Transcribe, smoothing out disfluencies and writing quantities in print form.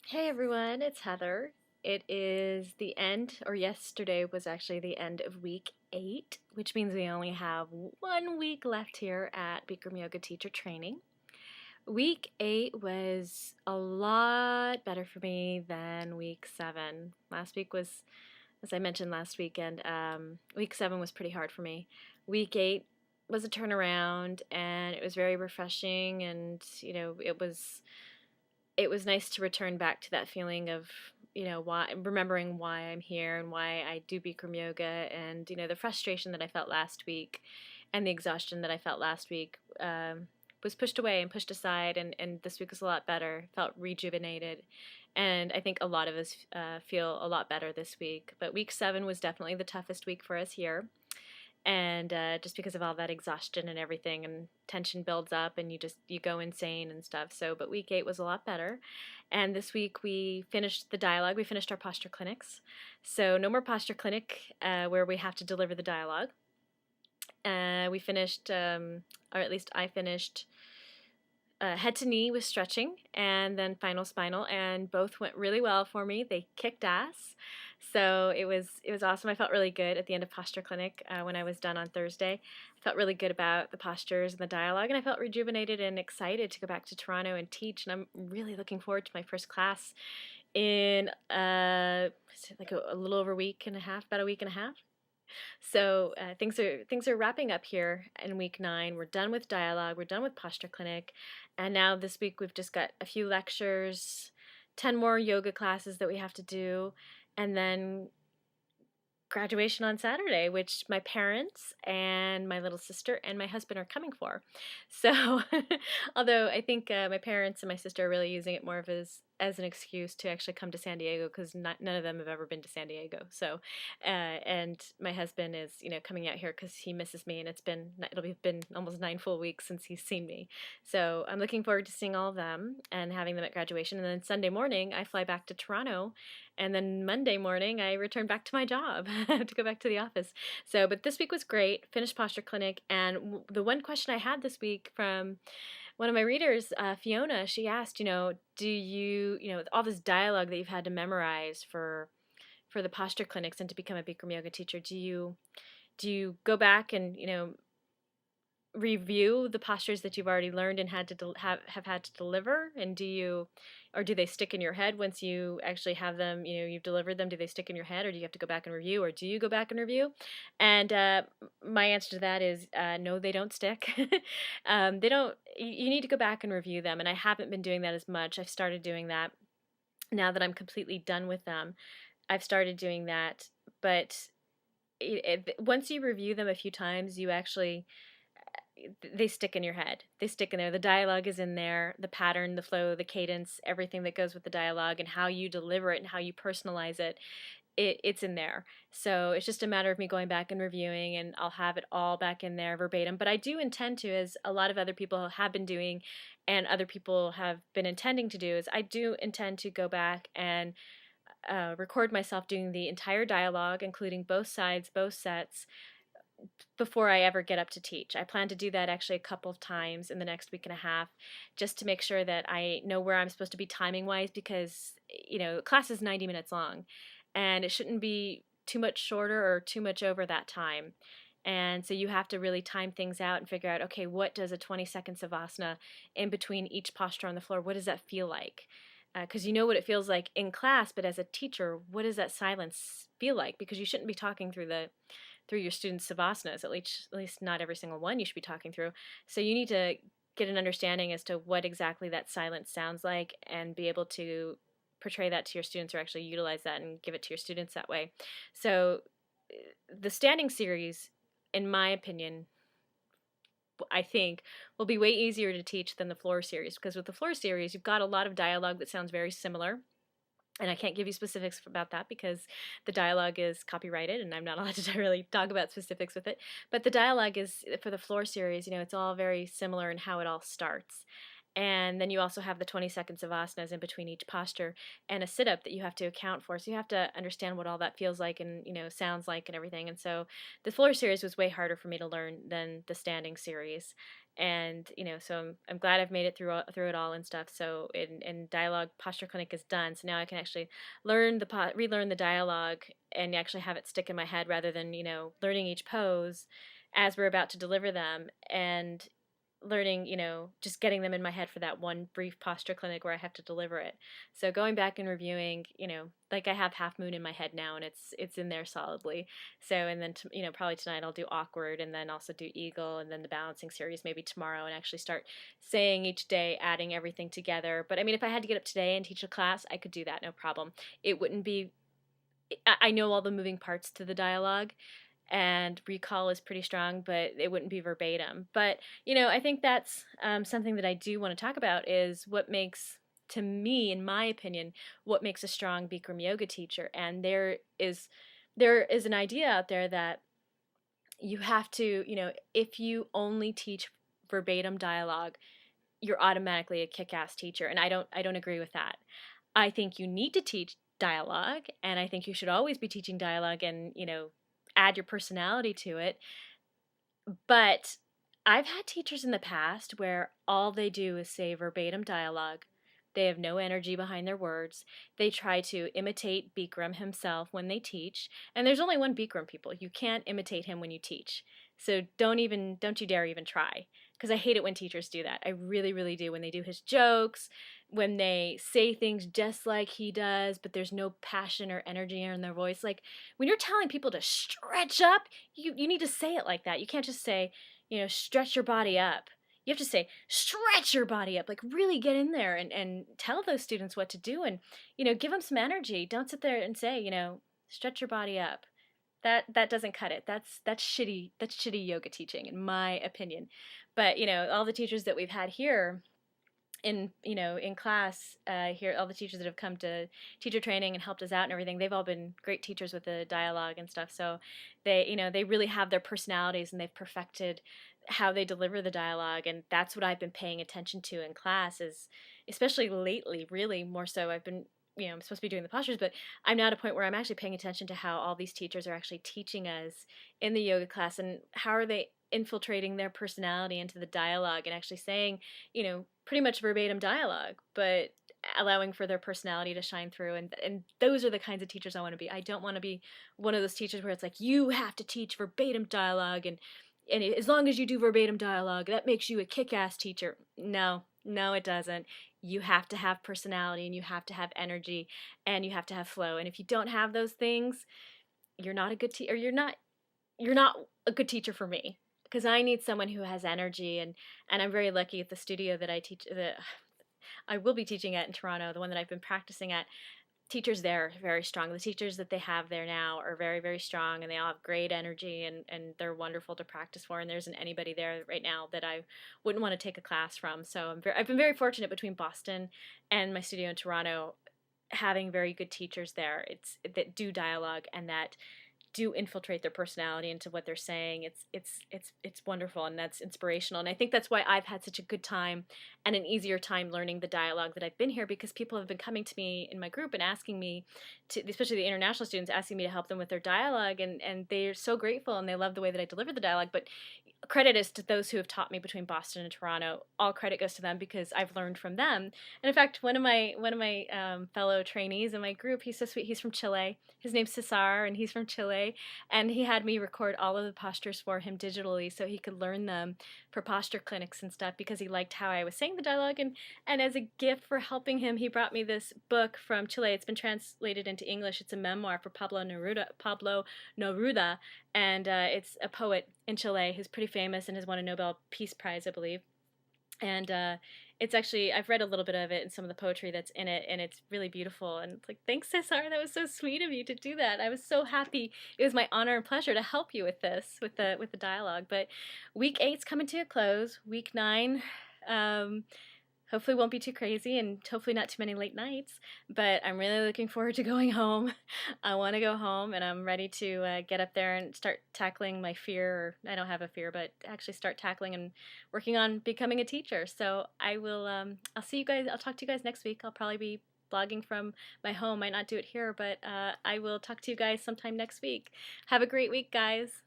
Hey everyone, it's Heather. It is the end, or yesterday was actually the end of week 8, which means we only have 1 week left here at Bikram Yoga Teacher Training. Week 8 was a lot better for me than week 7. Last week was, as I mentioned last weekend, week 7 was pretty hard for me. Week 8 was a turnaround and it was very refreshing, and it was nice to return back to that feeling of why, remembering why I'm here and why I do Bikram yoga, and the frustration that I felt last week and the exhaustion that I felt last week was pushed away and pushed aside, and this week was a lot better. Felt rejuvenated, and I think a lot of us feel a lot better this week. But week 7 was definitely the toughest week for us here, and just because of all that exhaustion and everything, and tension builds up and you go insane and stuff. So but week 8 was a lot better, and this week we finished the dialogue. We finished our posture clinics, so no more posture clinic where we have to deliver the dialogue. We finished, or at least I finished, head to knee with stretching, and then final spinal, and both went really well for me. They kicked ass, so it was awesome. I felt really good at the end of posture clinic when I was done on Thursday. I felt really good about the postures and the dialogue, and I felt rejuvenated and excited to go back to Toronto and teach. And I'm really looking forward to my first class in like a little over a week and a half, about a week and a half. So things are wrapping up here in week 9. We're done with dialogue. We're done with posture clinic, and now this week we've just got a few lectures, 10 more yoga classes that we have to do, and then graduation on Saturday, which my parents and my little sister and my husband are coming for. So, although I think my parents and my sister are really using it more of as an excuse to actually come to San Diego, because none of them have ever been to San Diego. So, and my husband is coming out here because he misses me, and it'll be almost 9 full weeks since he's seen me. So I'm looking forward to seeing all of them and having them at graduation. And then Sunday morning I fly back to Toronto, and then Monday morning I return back to my job. I have to go back to the office. So, but this week was great. Finished posture clinic, and the one question I had this week from one of my readers, Fiona, she asked, do you, all this dialogue that you've had to memorize for the posture clinics and to become a Bikram yoga teacher, do you go back and review the postures that you've already learned and had to have had to deliver, and or do they stick in your head once you actually have them, you've delivered them? Do they stick in your head, or do you have to go back and review, or do you go back and review? And my answer to that is no, they don't stick. They don't. You need to go back and review them, and I haven't been doing that as much. I've started doing that now that I'm completely done with them. I've started doing that, but once you review them a few times, you actually they stick in your head. They stick in there. The dialogue is in there, the pattern, the flow, the cadence, everything that goes with the dialogue, and how you deliver it and how you personalize it. It's in there. So it's just a matter of me going back and reviewing, and I'll have it all back in there verbatim. But I do intend to, as a lot of other people have been doing, and other people have been intending to do, is I do intend to go back and record myself doing the entire dialogue, including both sides, both sets, before I ever get up to teach. I plan to do that actually a couple of times in the next week and a half, just to make sure that I know where I'm supposed to be timing wise, because class is 90 minutes long, and it shouldn't be too much shorter or too much over that time. And so you have to really time things out and figure out, okay, what does a 20-second savasana in between each posture on the floor, what does that feel like? Because you know what it feels like in class, but as a teacher, what does that silence feel like? Because you shouldn't be talking through your students' savasanas, at least not every single one you should be talking through. So you need to get an understanding as to what exactly that silence sounds like, and be able to portray that to your students, or actually utilize that and give it to your students that way. So the standing series, in my opinion, I think will be way easier to teach than the floor series, because with the floor series you've got a lot of dialogue that sounds very similar, and I can't give you specifics about that because the dialogue is copyrighted and I'm not allowed to really talk about specifics with it. But the dialogue is, for the floor series, it's all very similar in how it all starts. And then you also have the 20 seconds of asanas in between each posture, and a sit up that you have to account for. So you have to understand what all that feels like and sounds like and everything. And so the floor series was way harder for me to learn than the standing series. And so I'm glad I've made it through it all and stuff. So in dialogue, posture clinic is done. So now I can actually relearn the dialogue and actually have it stick in my head rather than learning each pose as we're about to deliver them, and learning, just getting them in my head for that one brief posture clinic where I have to deliver it. So going back and reviewing, like I have Half Moon in my head now, and it's in there solidly. So and then probably tonight I'll do Awkward, and then also do Eagle, and then the balancing series maybe tomorrow, and actually start saying each day, adding everything together. But I mean, if I had to get up today and teach a class, I could do that, no problem. It wouldn't be. I know all the moving parts to the dialogue, and recall is pretty strong, but it wouldn't be verbatim. But I think that's something that I do want to talk about, is what makes, to me, in my opinion, what makes a strong Bikram yoga teacher. And there is an idea out there that you have to, if you only teach verbatim dialogue, you're automatically a kick-ass teacher, and I don't agree with that. I think you need to teach dialogue, and I think you should always be teaching dialogue, and add your personality to it. But I've had teachers in the past where all they do is say verbatim dialogue. They have no energy behind their words. They try to imitate Bikram himself when they teach. And there's only one Bikram, people. You can't imitate him when you teach. So don't you dare even try. Because I hate it when teachers do that. I really, really do. When they do his jokes, when they say things just like he does, but there's no passion or energy in their voice. Like when you're telling people to stretch up, you need to say it like that. You can't just say, stretch your body up. You have to say, stretch your body up, like really get in there and tell those students what to do, and, give them some energy. Don't sit there and say, stretch your body up. That doesn't cut it. That's shitty. That's shitty yoga teaching, in my opinion. But, all the teachers that we've had here in class here, all the teachers that have come to teacher training and helped us out and everything, they've all been great teachers with the dialogue and stuff. So they really have their personalities, and they've perfected how they deliver the dialogue, and that's what I've been paying attention to in class, is especially lately, really more so. I've been, I'm supposed to be doing the postures, but I'm now at a point where I'm actually paying attention to how all these teachers are actually teaching us in the yoga class, and how are they infiltrating their personality into the dialogue and actually saying, pretty much verbatim dialogue, but allowing for their personality to shine through. And those are the kinds of teachers I want to be. I don't want to be one of those teachers where it's like, you have to teach verbatim dialogue, and as long as you do verbatim dialogue, that makes you a kick-ass teacher. No, no, it doesn't. You have to have personality, and you have to have energy, and you have to have flow. And if you don't have those things, you're not a good teacher. You're not a good teacher for me, because I need someone who has energy. And I'm very lucky at the studio that I will be teaching at in Toronto, the one that I've been practicing at. Teachers there are very strong. The teachers that they have there now are very, very strong, and they all have great energy, and they're wonderful to practice for. And there isn't anybody there right now that I wouldn't want to take a class from. So I've been very fortunate between Boston and my studio in Toronto, having very good teachers there. That do dialogue, and that do infiltrate their personality into what they're saying. It's wonderful, and that's inspirational. And I think that's why I've had such a good time and an easier time learning the dialogue that I've been here, because people have been coming to me in my group and asking me to, especially the international students, asking me to help them with their dialogue, and they're so grateful, and they love the way that I deliver the dialogue. But credit is to those who have taught me between Boston and Toronto. All credit goes to them, because I've learned from them. And in fact, one of my fellow trainees in my group, he's so sweet. He's from Chile. His name's Cesar, and he's from Chile. And he had me record all of the postures for him digitally, so he could learn them for posture clinics and stuff, because he liked how I was saying the dialogue. And as a gift for helping him, he brought me this book from Chile. It's been translated into English. It's a memoir for Pablo Neruda, and it's a poet in Chile who's pretty famous and has won a Nobel Peace Prize, I believe. And it's actually, I've read a little bit of it and some of the poetry that's in it, and it's really beautiful. And it's like, thanks, Cesar, that was so sweet of you to do that. I was so happy. It was my honor and pleasure to help you with this, with the dialogue. But week 8's coming to a close. Week 9, hopefully won't be too crazy, and hopefully not too many late nights, but I'm really looking forward to going home. I want to go home, and I'm ready to get up there and start tackling my fear. Or I don't have a fear, but actually start tackling and working on becoming a teacher. So I will, I'll see you guys, I'll talk to you guys next week. I'll probably be blogging from my home. Might not do it here, but I will talk to you guys sometime next week. Have a great week, guys.